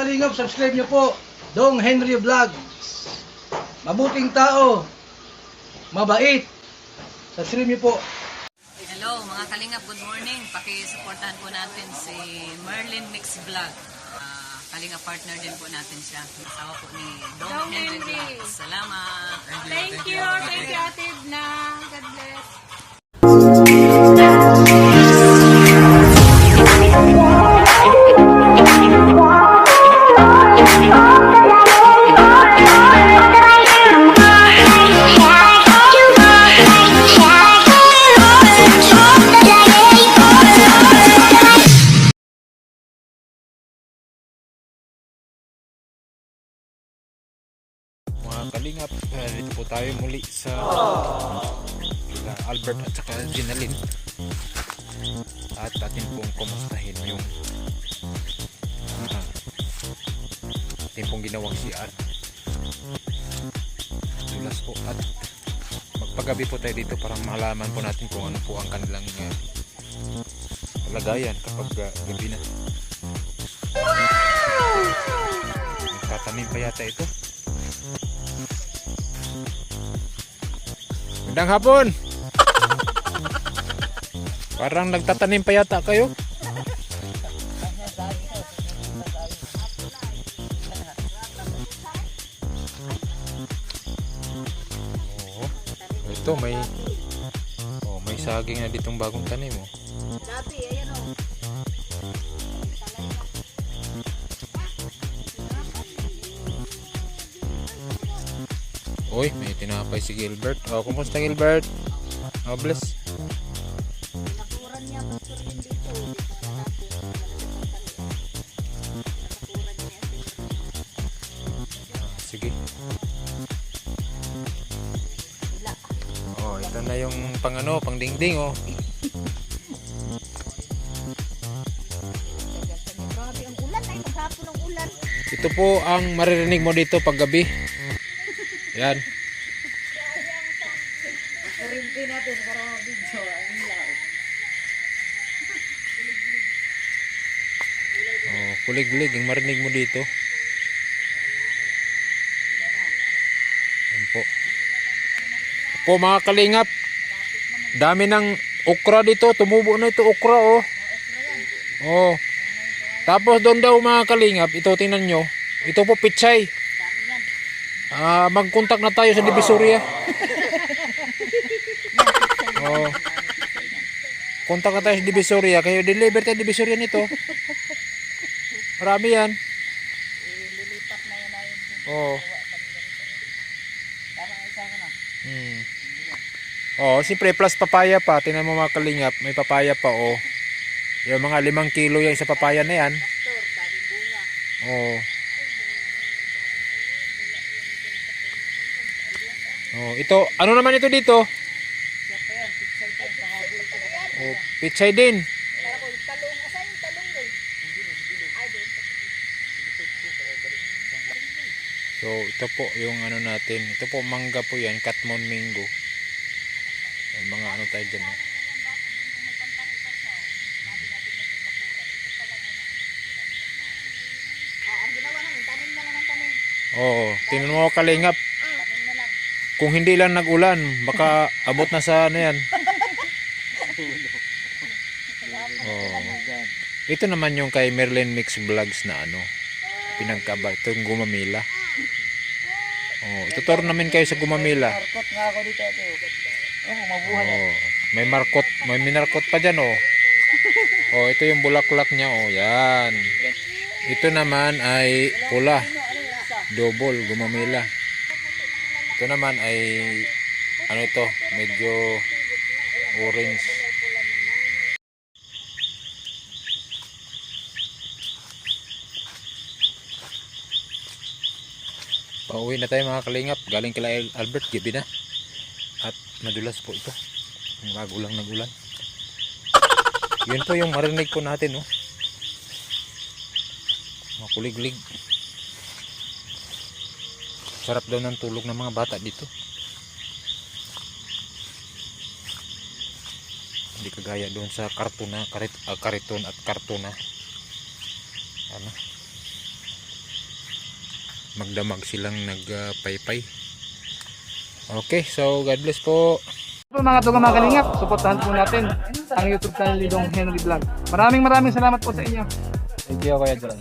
kalingap, subscribe nyo po. Dong Henry Vlog. Mabuting tao. Mabait. Subscribe nyo po. Hello mga kalingap, good morning. Pakisuportahan po natin si Merlin Mix Vlog. Kalingap partner din po natin siya. Asawa po ni Dong Henry Vlog. Salamat. Thank you, Ate Edna. God bless. Mga kalingap, dito po tayo muli sa Albert at saka Ginalyn, at atin pong kumustahin yung atin pong ginawang CR. Dulas po, at magpagabi po tayo dito para malaman po natin kung ano po ang kanilang kalagayan kapag gabi na. Nagtatanim pa yata ito. Magandang hapon. Parang nagtatanim pa yata kayo. Oo. Ito may saging na ditong bagong tanim oh. Uy, may tinapay si Gilbert. Oh, kumusta Gilbert? Oh, bless. Sige. Oh, ito na yung pang dingding oh. Ito po ang maririnig mo dito pag gabi. Yan. Oh, kulig-lig ang marinig mo dito. Yan po. Po mga kalingap, dami ng okra dito, tumubo na ito okra oh. Oh. Tapos doon daw mga kalingap, ito tingnan nyo, ito po pichay. Mag-contact na tayo sa Divisoria. Oh. Contact na tayo sa Divisoria. Kayo deliver tayo Divisoria nito. Marami yan. Oh. Oh, siyempre plus papaya pa. Tingnan mo mga kalingap, may papaya pa oh. Yung mga 5 kilo yan sa papaya na yan. Oh. Oh, ito, ano naman ito dito? Oh, pichay din. So, ito po yung ano natin. Ito po mangga po yan, Katmon Mango. Yung mga ano tayo dyan. Eh. Oo, tingnan mo kalingap. Kung hindi lang nag-ulan, baka abot na sa ano yan. Oh. Ito naman yung kay Merlin Mix Vlogs na ano, pinagkaba. Ito yung Gumamila. Oh, ituturo namin kayo sa Gumamila. Oh, may markot, may minarkot pa dyan oh. Oh, ito yung bulaklak niya oh, yan. Ito naman ay pula. Double Gumamila. Ito naman ay ano ito, medyo orange. Pauwi na tayo mga kalingap, galing kila Albert, gabi na. At madulas po ito. Magulang nag-ulan. Yun po yung marinig po natin oh. Makulig-lig. Sarap daw ng tulog ng mga bata dito. Hindi kagaya doon sa kariton at kartona. Ano? magdamag silang nagpaypay. Okay, so God bless po. Po mga tugang mga kalingap, suportahan po natin ang YouTube channel ni Dong Henry Vlog. Maraming salamat po sa inyo. Thank you, Kuya John.